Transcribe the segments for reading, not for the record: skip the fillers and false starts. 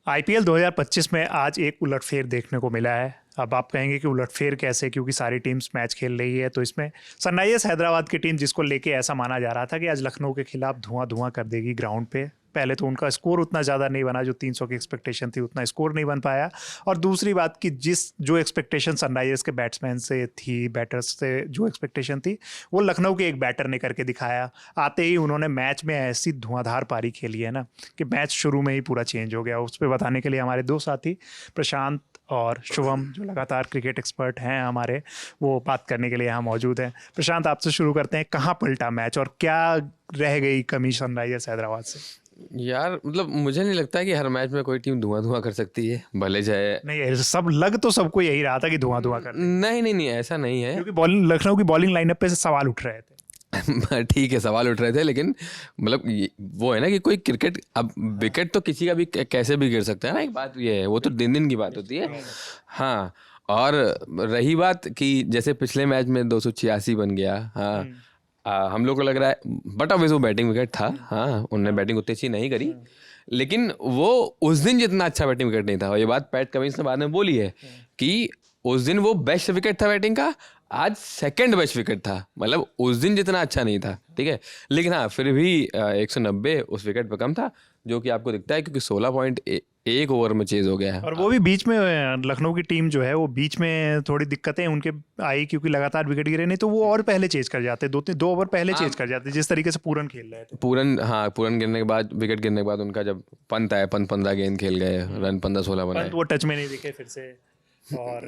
IPL 2025 में आज एक उलटफेर देखने को मिला है। अब आप कहेंगे कि उलटफेर कैसे, क्योंकि सारी टीम्स मैच खेल रही है। तो इसमें सनराइजर्स हैदराबाद की टीम, जिसको लेके ऐसा माना जा रहा था कि आज लखनऊ के खिलाफ धुआं धुआं कर देगी ग्राउंड पे, पहले तो उनका स्कोर उतना ज़्यादा नहीं बना, जो 300 की एक्सपेक्टेशन थी उतना स्कोर नहीं बन पाया। और दूसरी बात कि जो एक्सपेक्टेशन सनराइजर्स के बैट्समैन से थी, बैटर्स से जो एक्सपेक्टेशन थी, वो लखनऊ के एक बैटर ने करके दिखाया। आते ही उन्होंने मैच में ऐसी धुआंधार पारी खेली है ना कि मैच शुरू में ही पूरा चेंज हो गया। उस पर बताने के लिए हमारे दो साथी प्रशांत और शुभम, जो लगातार क्रिकेट एक्सपर्ट हैं हमारे, वो बात करने के लिए यहाँ मौजूद हैं। प्रशांत, आपसे शुरू करते हैं। कहाँ पलटा मैच और क्या रह गई कमी सनराइजर्स हैदराबाद से? यार मतलब मुझे नहीं लगता कि हर मैच में कोई टीम धुआं धुआं कर सकती है, भले चाहे नहीं, सब लग तो सबको यही रहा था कि धुआं धुआं कर, नहीं ऐसा नहीं है, क्योंकि बॉलिंग, लखनऊ की बॉलिंग लाइनअप पे से सवाल उठ रहे थे। ठीक है, सवाल उठ रहे थे, लेकिन मतलब वो है ना कि कोई क्रिकेट, अब विकेट तो किसी का भी कैसे भी गिर सकता है ना, एक बात ये है, वो तो दिन दिन की बात होती है। हाँ, और रही बात कि जैसे पिछले मैच में 286 बन गया, हाँ, हम लोग को लग रहा है, बट ऑब्वियस वो बैटिंग विकेट था। हाँ, उन्होंने बैटिंग उतनी अच्छी नहीं करी, लेकिन वो उस दिन जितना अच्छा बैटिंग विकेट नहीं था। और ये बात पैट कमिंस ने बाद में बोली है कि उस दिन वो बेस्ट विकेट था बैटिंग का, आज सेकंड बेस्ट विकेट था, मतलब उस दिन जितना अच्छा नहीं था, ठीक है। लेकिन हाँ, फिर भी 190 उस विकेट पर कम था, जो कि आपको दिखता है, क्योंकि 16.1 ओवर में चेज हो गया है। और वो भी बीच में लखनऊ की टीम जो है, वो बीच में थोड़ी दिक्कतें उनके आई, क्योंकि लगातार विकेट गिरे, नहीं तो वो और पहले चेज कर जाते, दो ओवर पहले चेज कर जाते, जिस तरीके से पूरन खेल रहे थे। पूरन गिरने के बाद, विकेट गिरने के बाद उनका जब पंत आया, 15 गेंद खेल गए, रन 15-16 बनाए, वो टच में नहीं दिखे फिर से। और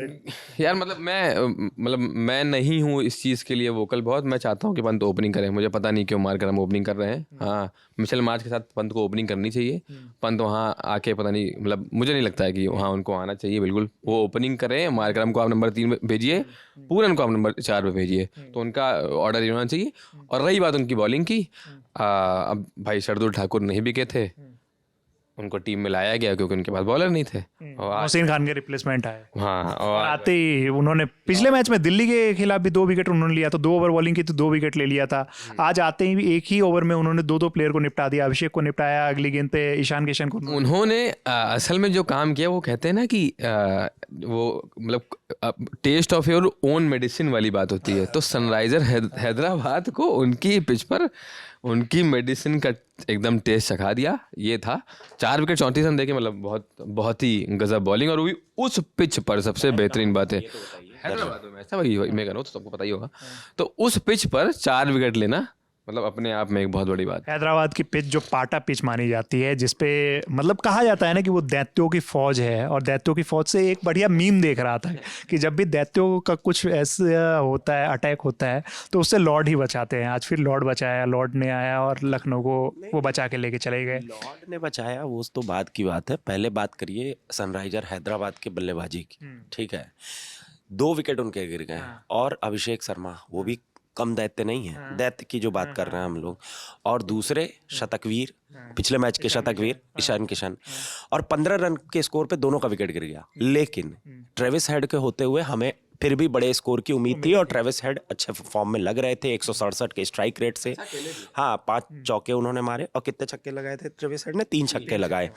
यार मतलब मैं नहीं हूँ इस चीज़ के लिए वोकल बहुत। मैं चाहता हूँ कि पंत ओपनिंग करें, मुझे पता नहीं क्यों मार्कर हम ओपनिंग कर रहे हैं। हाँ, मिचेल मार्श के साथ पंत को ओपनिंग करनी चाहिए। पंत वहाँ आके पता नहीं, मतलब मुझे नहीं लगता है कि वहाँ उनको आना चाहिए। बिल्कुल वो ओपनिंग करें, मार्कर को आप नंबर 3 पे भेजिए, पूरन को आप नंबर 4 पे भेजिए, तो उनका ऑर्डर ही होना चाहिए। और रही बात उनकी बॉलिंग की, अब भाई शार्दुल ठाकुर नहीं बिके थे, उनको टीम में लाया गया क्योंकि उनके पास बॉलर नहीं थे, और मोहसिन खान के रिप्लेसमेंट आए। हाँ, और आते ही उन्होंने पिछले मैच में दिल्ली के खिलाफ भी 2 विकेट उन्होंने लिया था, 2 ओवर बॉलिंग की तो 2 विकेट ले लिया था। आज आते ही एक ही ओवर में उन्होंने 2 प्लेयर को निपटा दिया। अभिषेक को निपटाया, अगली गेंद पे ईशान किशन को। उन्होंने असल में जो काम किया, वो कहते हैं ना कि वो मतलब taste of your own medicine वाली बात होती है। तो सनराइजर हैदराबाद को उनकी पिच पर उनकी मेडिसिन का एकदम टेस्ट चखा दिया। ये था 4 विकेट 34 रन देके, मतलब बहुत ही गजब बॉलिंग, और वो भी उस पिच पर। सबसे बेहतरीन बात है, हैदराबाद में ऐसा वही मैं कह रहा हूँ, तो सबको पता ही होगा। तो उस पिच पर 4 विकेट लेना मतलब अपने आप में एक बहुत बड़ी बात है। हैदराबाद की पिच जो पाटा पिच मानी जाती है, जिसपे मतलब कहा जाता है ना कि वो दैत्यों की फौज है, और दैत्यों की फौज से एक बढ़िया मीम देख रहा था कि जब भी दैत्यों का कुछ ऐसा होता है, अटैक होता है, तो उससे लॉर्ड ही बचाते हैं। आज फिर लॉर्ड बचाया, लॉर्ड ने आया और लखनऊ को वो बचा के लेके चले गए। लॉर्ड ने बचाया वो तो बात की बात है, पहले बात करिए सनराइजर हैदराबाद के बल्लेबाजी की। ठीक है, 2 विकेट उनके गिर गए, और अभिषेक शर्मा वो भी कम दैत्य नहीं है, दैत्य की जो बात कर रहे हैं हम लोग। और दूसरे शतकवीर, पिछले मैच के शतकवीर ईशान किशन, और 15 रन के स्कोर पे दोनों का विकेट गिर गया। लेकिन ट्रेविस हेड के होते हुए हमें फिर भी बड़े स्कोर की उम्मीद थी, और ट्रेविस हेड अच्छे फॉर्म में लग रहे थे 167 के स्ट्राइक रेट से। हाँ, 5 चौके उन्होंने मारे, और कितने छक्के लगाए थे ट्रेविस हेड ने? 3 छक्के लगाए।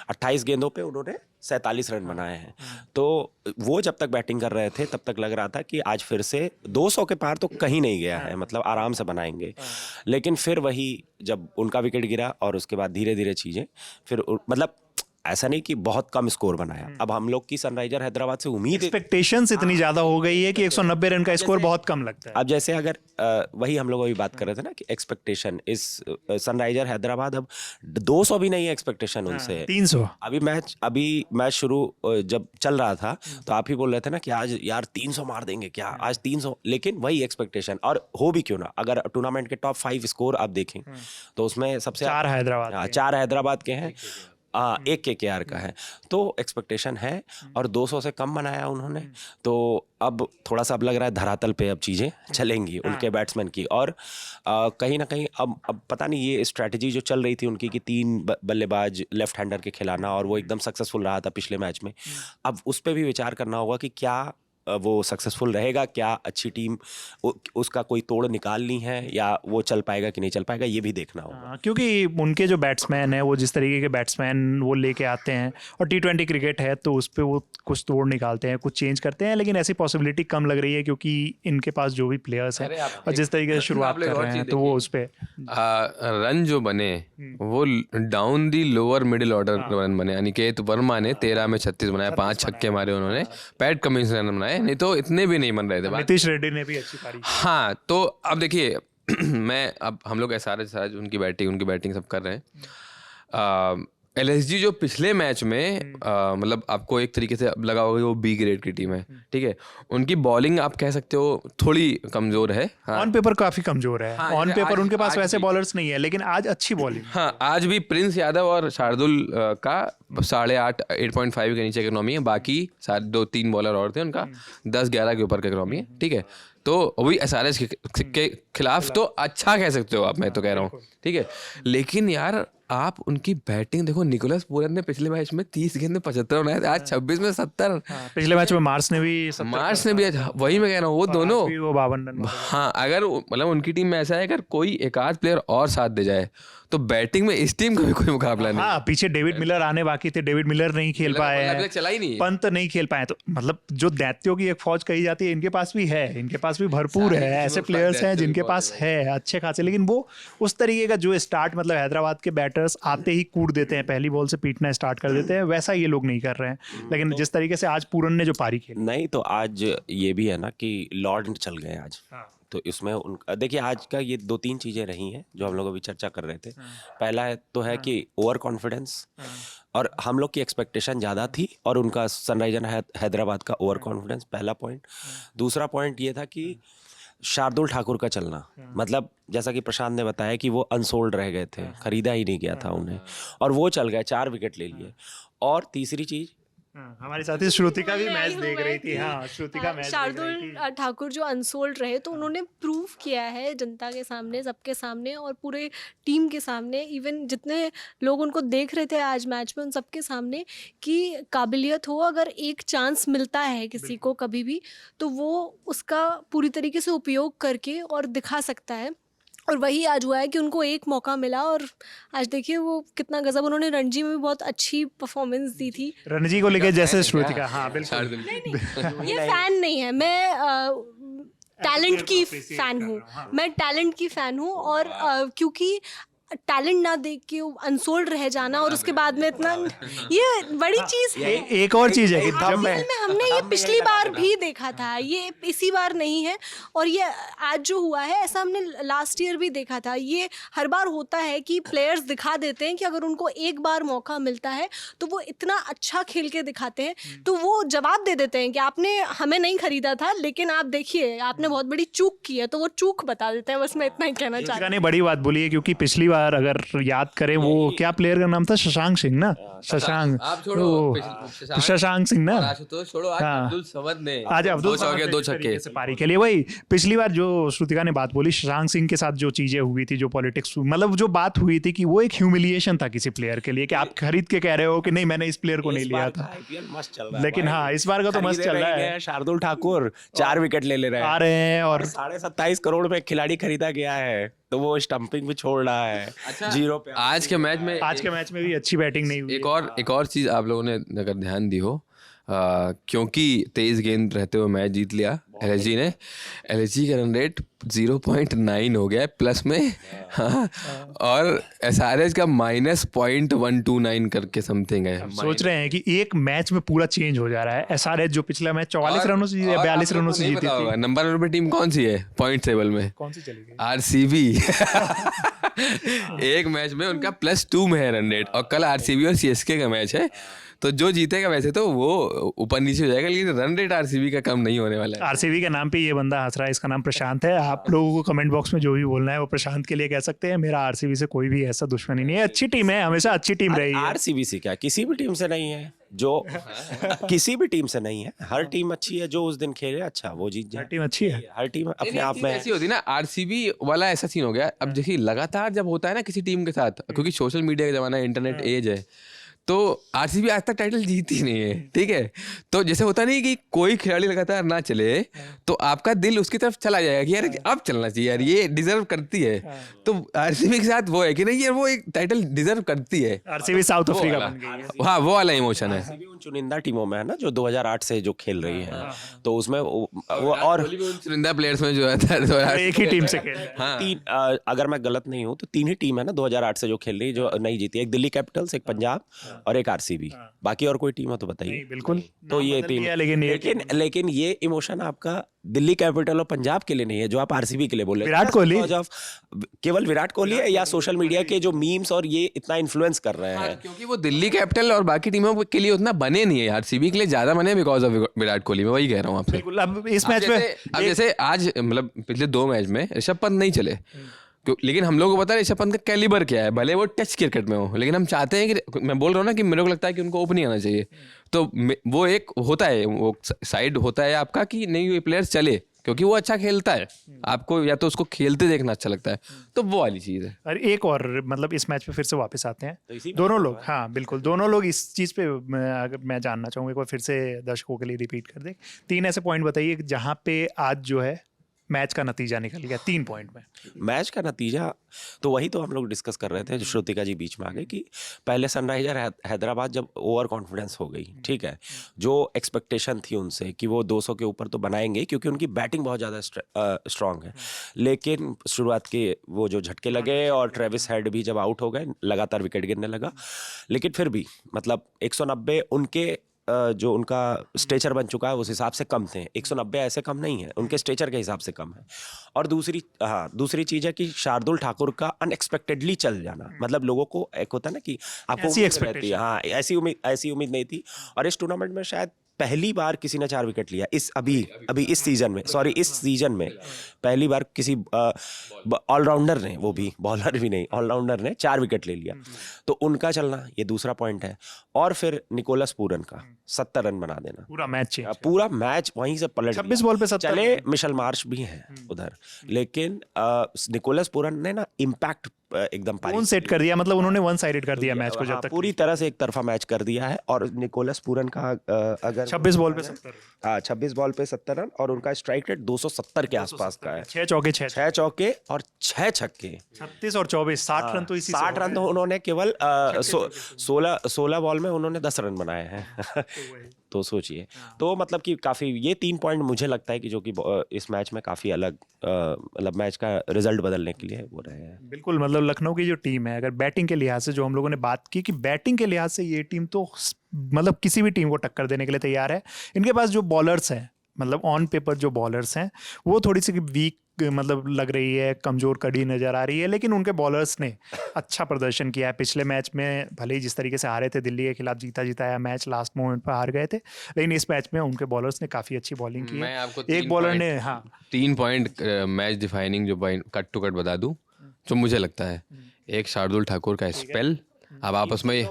28 गेंदों पे उन्होंने 47 रन बनाए हैं। तो वो जब तक बैटिंग कर रहे थे तब तक लग रहा था कि आज फिर से 200 के पार तो कहीं नहीं गया है, मतलब आराम से बनाएंगे। लेकिन फिर वही, जब उनका विकेट गिरा और उसके बाद धीरे धीरे चीज़ें फिर, मतलब ऐसा नहीं कि बहुत कम स्कोर बनाया। अब हम लोग की सनराइजर हैदराबाद से उम्मीद, एक्सपेक्टेशंस इतनी ज्यादा हो गई है कि 190 रन का स्कोर बहुत कम लगता है। अब जैसे अगर वही हम लोग अभी बात कर रहे थे ना कि एक्सपेक्टेशन इस सनराइजर हैदराबाद, अब 200 भी नहीं है एक्सपेक्टेशन उनसे, 300। अभी मैच शुरू जब चल रहा था तो आप ही बोल रहे थे ना कि आज यार 300 मार देंगे क्या, आज 300। लेकिन वही एक्सपेक्टेशन, और हो भी क्यों ना, अगर टूर्नामेंट के टॉप 5 स्कोर आप देखें तो उसमें सबसे 4 हैदराबाद, 4 हैदराबाद के हैं, एक KKR का है। तो एक्सपेक्टेशन है, और 200 से कम बनाया उन्होंने। तो अब थोड़ा सा अब लग रहा है धरातल पे अब चीज़ें चलेंगी उनके बैट्समैन की। और कहीं ना कहीं अब पता नहीं, ये स्ट्रैटेजी जो चल रही थी उनकी कि 3 बल्लेबाज लेफ्ट हैंडर के खिलाना, और वो एकदम सक्सेसफुल रहा था पिछले मैच में। अब उस पर भी विचार करना होगा कि क्या वो सक्सेसफुल रहेगा, क्या अच्छी टीम उसका कोई तोड़ निकालनी है, या वो चल पाएगा कि नहीं चल पाएगा, ये भी देखना होगा। क्योंकि उनके जो बैट्समैन हैं वो जिस तरीके के बैट्समैन वो लेके आते हैं, और T20 क्रिकेट है तो उस पर वो कुछ तोड़ निकालते हैं, कुछ चेंज करते हैं, लेकिन ऐसी पॉसिबिलिटी कम लग रही है क्योंकि इनके पास जो भी प्लेयर्स हैं और जिस तरीके से शुरुआत कर रहे हैं तो वो उस पर रन जो बने वो down the lower middle order run बने। अनिकेत वर्मा ने 13 में 36 बनाया, 5 छक्के मारे उन्होंने, पैट कमिंस ने रन बनाए, नहीं तो इतने भी नहीं बन रहे थे। नीतीश रेड्डी ने भी अच्छी पारी। हाँ, तो अब देखिए मैं अब हम लोग SRH उनकी बैटिंग सब कर रहे हैं। LSG जो पिछले मैच में मतलब आपको एक तरीके से लगा होगा कि वो B ग्रेड की टीम है, ठीक है, उनकी बॉलिंग आप कह सकते हो थोड़ी कमजोर है। हाँ, ऑन पेपर काफी कमजोर है। हाँ, ऑन पेपर उनके पास आज वैसे भी- बॉलर्स नहीं है, लेकिन आज अच्छी बॉलिंग। हाँ, आज भी प्रिंस यादव और शार्दुल का 8.5 के नीचे इकोनॉमी है, बाकी 2-3 बॉलर और थे, उनका 10-11 के ऊपर का इकोनॉमी है, ठीक है। तो वही SRH के खिलाफ तो अच्छा कह सकते हो आप, मैं तो कह रहा हूँ, ठीक है। लेकिन यार आप उनकी बैटिंग देखो, निकोलस पूरन ने पिछले मैच में 30 गेंद में 75 बनाए थे, आज 26 में 70। पिछले मैच में मार्स ने भी वही मैं कह रहा हूँ, वो दोनों वो 52 रन। हाँ, अगर मतलब उनकी टीम में ऐसा है, अगर कोई एक आध प्लेयर और साथ दे जाए तो बैटिंग में इस टीम का भी कोई मुकाबला नहीं। हाँ, पीछे डेविड मिलर आने बाकी थे, डेविड मिलर नहीं खेल पाए अभी हैं, तक चला ही नहीं है। पंत नहीं खेल पाए, तो मतलब जो दैत्यों की एक फौज कही जाती है इनके पास भी है, इनके पास भी भरपूर है, ऐसे प्लेयर्स हैं जिनके पास है अच्छे खासे, लेकिन वो उस तरीके का जो स्टार्ट मतलब हैदराबाद के बैटर्स आते ही कूट देते हैं, पहली बॉल से पीटना स्टार्ट कर देते हैं, वैसा ये लोग नहीं कर रहे हैं। लेकिन जिस तरीके से आज पूरन ने जो पारी खेली, नहीं तो आज ये भी है ना कि लॉर्ड चल गए आज, तो इसमें देखिए आज का ये 2-3 चीज़ें रही हैं जो हम लोग अभी चर्चा कर रहे थे। पहला तो है कि ओवर कॉन्फिडेंस, और हम लोग की एक्सपेक्टेशन ज़्यादा थी और उनका सनराइजर हैदराबाद का ओवर कॉन्फिडेंस, पहला पॉइंट। दूसरा पॉइंट ये था कि शार्दुल ठाकुर का चलना, मतलब जैसा कि प्रशांत ने बताया कि वो अनसोल्ड रह गए थे, खरीदा ही नहीं गया था उन्हें, और वो चल गए, 4 विकेट ले लिए। और तीसरी चीज़, हमारे साथी श्रुतिका भी मैच देख रही थी। हाँ, श्रुतिका मैच शार्दुल ठाकुर जो अनसोल्ड रहे, तो उन्होंने प्रूव किया है जनता के सामने, सबके सामने और पूरे टीम के सामने, इवन जितने लोग उनको देख रहे थे आज मैच में उन सबके सामने, कि काबिलियत हो, अगर एक चांस मिलता है किसी को कभी भी तो वो उसका पूरी तरीके से उपयोग करके और दिखा सकता है। और वही आज हुआ है कि उनको एक मौका मिला, और आज देखिए वो कितना गजब, उन्होंने रणजी में भी बहुत अच्छी परफॉर्मेंस दी थी। रणजी को लेके जैसे श्रुतिका, हाँ बिल्कुल, ये फैन नहीं है, मैं टैलेंट की फ़ैन हूँ, मैं टैलेंट की फ़ैन हूँ, और क्योंकि टैलेंट ना देख के अनसोल्ड रह जाना और उसके बाद में इतना, ये बड़ी चीज़ है। एक और चीज़ है कि जब IPL में हमने ये पिछली बार भी देखा था, ये इसी बार नहीं है, और ये आज जो हुआ है ऐसा हमने लास्ट ईयर भी देखा था। ये हर बार होता है कि प्लेयर्स दिखा देते हैं कि अगर उनको एक बार मौका मिलता है तो वो इतना अच्छा खेल के दिखाते हैं, तो वो जवाब दे देते हैं कि आपने हमें नहीं खरीदा था, लेकिन आप देखिए आपने बहुत बड़ी चूक की है, तो वो चूक बता देते हैं। बस मैं इतना ही कहना चाहती हूँ। ने बड़ी बात बोली है, क्योंकि पिछली बार अगर याद करें, वो क्या प्लेयर का नाम था, शशांक सिंह ना, शशांक, आप छोड़ो, शशांक सिंह ना, तो छोड़ो, आज अब्दुल समद ने आज अब्दुल 2 छक्के से पारी खेली। वही पिछली बार जो श्रुतिका ने बात बोली, शशांक सिंह के साथ जो चीजें हुई थी, जो पॉलिटिक्स, मतलब जो बात हुई थी कि वो एक ह्यूमिलिएशन था किसी प्लेयर के लिए, कि आप खरीद के कह रहे हो कि नहीं मैंने इस प्लेयर को नहीं लिया था। IPL मस्त चल रहा है, लेकिन हाँ, इस बार का तो मस्त चल रहा है। शार्दुल ठाकुर 4 विकेट ले रहे हैं, आ रहे हैं, और 27.5 करोड़ में खिलाड़ी खरीदा गया है, तो वो स्टंपिंग भी छोड़ रहा है। अच्छा, 0 पे आज के मैच में भी अच्छी बैटिंग नहीं हुई। एक और चीज आप लोगों ने अगर ध्यान दी हो, क्योंकि 23 गेंद रहते हुए मैच जीत लिया LSG ने, LSG का रन रेट 0.9 हो गया है प्लस में, हाँ, और SRH का -0.129 करके समथिंग है। सोच रहे हैं कि एक मैच में पूरा चेंज हो जा रहा है। SRH जो पिछला मैच 44 रनों से या 42 रनों से जीती थी, नंबर 1 पे टीम कौन सी है पॉइंट टेबल में? कौन सी चली गई? RCB। एक मैच में उनका +2 में है रन रेट, और कल RCB और CSK का मैच है, तो जो जीतेगा वैसे तो वो ऊपर नीचे हो जाएगा, लेकिन रन रेट RCB का कम नहीं होने वाला है। RCB के नाम पे ये बंदा हंस रहा है, इसका नाम प्रशांत है। आप लोगों को कमेंट बॉक्स में जो भी बोलना है वो प्रशांत के लिए कह सकते हैं। मेरा RCB से कोई भी ऐसा दुश्मनी नहीं है, अच्छी टीम है, हमेशा अच्छी टीम रही है। RCB से क्या, किसी भी टीम से नहीं है, जो किसी भी टीम से नहीं है, हर टीम अच्छी है, जो उस दिन खेले अच्छा वो जीत जाए। टीम अच्छी है, हर टीम अपने आप में ऐसी होती ना, RCB वाला ऐसा सीन हो गया। अब देखिए लगातार जब होता है ना किसी टीम के साथ, क्योंकि सोशल मीडिया का जमाना है, इंटरनेट एज है, तो आरसीबी आज तक टाइटल जीती नहीं है, ठीक है। तो जैसे होता नहीं कि कोई खिलाड़ी लगातार ना चले तो आपका दिल उसकी तरफ चला जाएगा कि यार अब चलना चाहिए यार, ये डिजर्व करती है। तो आरसीबी के साथ वो है कि नहीं यार वो एक टाइटल डिजर्व करती है। आरसीबी साउथ वो अफ्रीका वाला, बन गई है। हाँ वो वाला इमोशन है। आरसीबी उन चुनिंदा टीमों में है ना जो 2008 से जो खेल रही है, तो उसमें वो और चुनिंदा प्लेयर्स में जो है एक ही टीम से खेल रहे हैं। हाँ अगर मैं गलत नहीं हूँ तो 3 ही टीम है ना 2008 से जो खेल रही है जो नहीं जीती, एक दिल्ली कैपिटल्स, एक पंजाब और एक आरसीबी। बाकी और कोई टीम है तो बताइए। नहीं, बिल्कुल तो ये बदल तीन, गया, लेकिन ये इमोशन आपका दिल्ली कैपिटल और पंजाब के लिए नहीं है जो आप आरसीबी के लिए बोल रहे हैं। विराट कोहली? Because of केवल विराट कोहली है या सोशल मीडिया के जो मीम्स और ये इतना इन्फ्लुएंस कर रहे हैं? क्योंकि वो दिल्ली कैपिटल और बाकी टीमों के लिए उतना बने नहीं है, आरसीबी के लिए ज्यादा बने बिकॉज ऑफ विराट कोहली। मैं वही कह रहा हूँ आपसे। बिल्कुल। अब इस मैच में अब जैसे आज मतलब पिछले 2 मैच में ऋषभ पंत नहीं चले, लेकिन हम लोगों को पता है ऋषभ पंत का कैलिबर क्या है, भले वो टेस्ट क्रिकेट में हो, लेकिन हम चाहते हैं कि, मैं बोल रहा हूँ ना कि मेरे को लगता है कि उनको ओपनिंग आना चाहिए। तो वो एक होता है, वो साइड होता है आपका कि नहीं ये प्लेयर चले क्योंकि वो अच्छा खेलता है, आपको या तो उसको खेलते देखना अच्छा लगता है, तो वो वाली चीज़ है। और एक और मतलब इस मैच पे फिर से वापस आते हैं तो इसी में दोनों लोग। हाँ बिल्कुल, दोनों लोग इस चीज़ पे अगर मैं जानना चाहूँगा, एक बार फिर से दर्शकों के लिए रिपीट कर दे। 3 ऐसे पॉइंट बताइए जहाँ पे आज जो है मैच का नतीजा निकल गया 3 पॉइंट में। मैच का नतीजा तो वही तो हम लोग डिस्कस कर रहे थे, जो श्रुतिका जी बीच में आ गए कि पहले सनराइजर हैदराबाद जब ओवर कॉन्फिडेंस हो गई, ठीक है, जो एक्सपेक्टेशन थी उनसे कि वो 200 के ऊपर तो बनाएंगे क्योंकि उनकी बैटिंग बहुत ज़्यादा स्ट्रांग है, लेकिन शुरुआत के वो जो झटके लगे और ट्रेविस हेड भी जब आउट हो गए, लगातार विकेट गिरने लगा, लेकिन फिर भी मतलब 190 उनके जो उनका स्टेचर बन चुका है उस हिसाब से कम थे। 190 ऐसे कम नहीं है, उनके स्टेचर के हिसाब से कम है। और दूसरी चीज़ है कि शार्दुल ठाकुर का अनएक्सपेक्टेडली चल जाना, मतलब लोगों को एक होता है ना कि आपको ऐसी उम्मीद रहती है, हाँ ऐसी उम्मीद नहीं थी। और इस टूर्नामेंट में शायद पहली बार किसी ने 4 विकेट लिया इस सीजन में पहली बार किसी ऑलराउंडर ने, वो भी बॉलर भी नहीं, ऑलराउंडर ने 4 विकेट ले लिया। तो उनका चलना ये दूसरा पॉइंट है। और फिर निकोलस पूरन का 70 रन बना देना, पूरा मैच वहीं से पलट 26 बॉल पे 70 चले। मिशेल मार्श भी हैं उधर, लेकिन निकोलस पूरन ने ना इम्पैक्ट एकदम टोन सेट कर दिया, मतलब उन्होंने वन साइडेड कर दिया मैच को जब तक पूरी तरह से एक तरफा मैच कर दिया है। और निकोलस पूरन का अगर 26 बॉल पे 70, हाँ 26 बॉल पे 70 रन और उनका स्ट्राइक रेट 270 के आसपास का है। 6 चौके 6 चौके और 6 छक्के, 36 और 24, 60 रन तो इसी 60 रन तो उन्होंने केवल 16 बॉल में उन्होंने 10 रन बनाए हैं। तो सोचिए, तो मतलब कि काफ़ी ये 3 पॉइंट मुझे लगता है कि जो कि इस मैच में काफ़ी अलग मतलब मैच का रिजल्ट बदलने के लिए वो रहे हैं। बिल्कुल। मतलब लखनऊ की जो टीम है, अगर बैटिंग के लिहाज से जो हम लोगों ने बात की कि बैटिंग के लिहाज से ये टीम तो मतलब किसी भी टीम को टक्कर देने के लिए तैयार है। इनके पास जो बॉलर्स हैं, मतलब ऑन पेपर जो बॉलर्स हैं वो थोड़ी सी वीक मतलब लग रही है, कमज़ोर कड़ी नज़र आ रही है, लेकिन उनके बॉलर्स ने अच्छा प्रदर्शन किया है। पिछले मैच में भले ही जिस तरीके से हारे थे, दिल्ली के खिलाफ जिताया मैच, लास्ट मोमेंट पर हार गए थे, लेकिन इस मैच में उनके बॉलर्स ने काफ़ी अच्छी बॉलिंग की है। एक बॉलर ने 3 पॉइंट मैच डिफाइनिंग जो कट टू कट बता दूं जो मुझे लगता है। एक शार्दुल ठाकुर का स्पेल, अब आप उसमें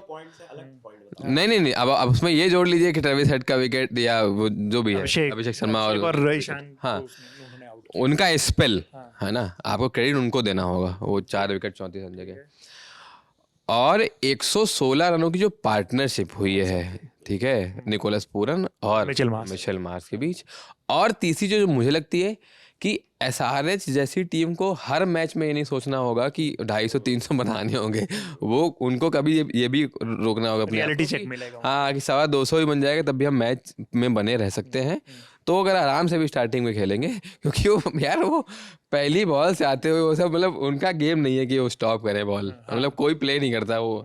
नहीं अब उसमें ये जोड़ लीजिए कि ट्रेविस हेड का विकेट या वो जो भी है अभिषेक शर्मा और ईशान, हाँ उनका स्पेल है ना, आपको क्रेडिट उनको देना होगा। वो 4 विकेट 34 रन जगह और 116 रनों की जो पार्टनरशिप हुई है, ठीक है, निकोलस पूरन और मिशेल मार्श के बीच। और तीसरी जो मुझे लगती है कि एसआरएच जैसी टीम को हर मैच में ये नहीं सोचना होगा कि 250-300 बनाने होंगे, वो उनको कभी ये भी रोकना होगा अपने रियलिटी चेक मिलेगा, हाँ, कि 250 ही बन जाएगा तब भी हम मैच में बने रह सकते हैं। तो अगर आराम से भी स्टार्टिंग में खेलेंगे, क्योंकि वो यार वो पहली बॉल से आते हुए वो सब मतलब उनका गेम नहीं है कि वो स्टॉप करे बॉल, मतलब कोई प्ले नहीं करता वो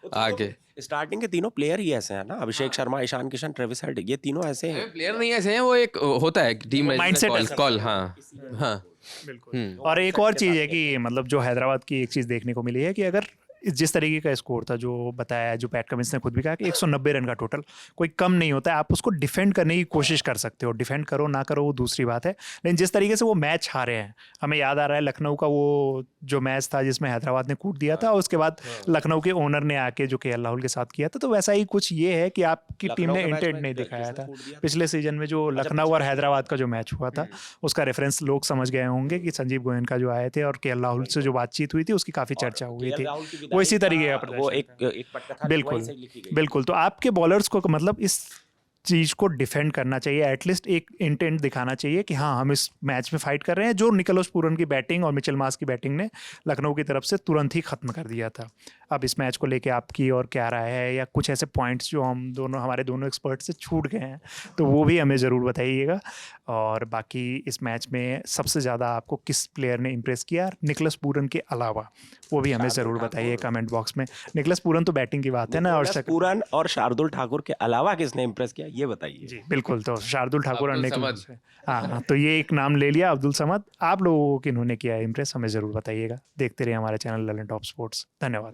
आके। स्टार्टिंग के तीनों प्लेयर ही ऐसे हैं ना, अभिषेक शर्मा, ईशान किशन, ट्रेविस हेड, ये तीनों ऐसे हैं। प्लेयर नहीं ऐसे हैं, वो एक होता है टीम कॉल। हाँ बिल्कुल। और एक और चीज़ है कि मतलब जो हैदराबाद की एक चीज़ देखने को मिली है कि अगर जिस तरीके का स्कोर था जो बताया, जो पैट कमिंस ने खुद भी कहा कि 190 रन का टोटल कोई कम नहीं होता है, आप उसको डिफेंड करने की कोशिश कर सकते हो, डिफेंड करो ना करो वो दूसरी बात है, लेकिन जिस तरीके से वो मैच हारे हैं, हमें याद आ रहा है लखनऊ का वो जो मैच था जिसमें हैदराबाद ने कूट दिया था, उसके बाद लखनऊ के ओनर ने आके जो केएल राहुल के साथ किया था, तो वैसा ही कुछ ये है कि आपकी टीम ने इंटेंट नहीं दिखाया था। पिछले सीजन में जो लखनऊ और हैदराबाद का जो मैच हुआ था उसका रेफरेंस लोग समझ गए होंगे कि संजीव गोयन का जो आए थे और केएल राहुल से जो बातचीत हुई थी उसकी काफ़ी चर्चा हुई थी। वो इसी तरीके का वो प्रदर्शन एक पटकथा बिल्कुल वहीं से लिखी गई। बिल्कुल। तो आपके बॉलर्स को मतलब इस चीज को डिफेंड करना चाहिए, एटलीस्ट एक इंटेंट दिखाना चाहिए कि हाँ हम इस मैच में फाइट कर रहे हैं, जो निकोलस पूरन की बैटिंग और मिचेल मार्श की बैटिंग ने लखनऊ की तरफ से तुरंत ही खत्म कर दिया था। अब इस मैच को लेके आपकी और क्या राय है, या कुछ ऐसे पॉइंट्स जो हमारे दोनों एक्सपर्ट से छूट गए हैं तो वो भी हमें ज़रूर बताइएगा। और बाकी इस मैच में सबसे ज़्यादा आपको किस प्लेयर ने इम्प्रेस किया निकोलस पूरन के अलावा, वो भी हमें ज़रूर बताइए कमेंट बॉक्स में। निकोलस पूरन तो बैटिंग की बात है ना, और निकोलस पूरन और शार्दुल ठाकुर के अलावा किसने इंप्रेस किया ये बताइए। जी बिल्कुल। तो शार्दुल ठाकुर और अब्दुल निकोलस, समद। हाँ तो ये एक नाम ले लिया, अब्दुल समद। आप लोगों को किन्होंने किया इम्प्रेस हमें ज़रूर बताइएगा। देखते रहिए हमारे चैनल ललन टॉप स्पोर्ट्स। धन्यवाद।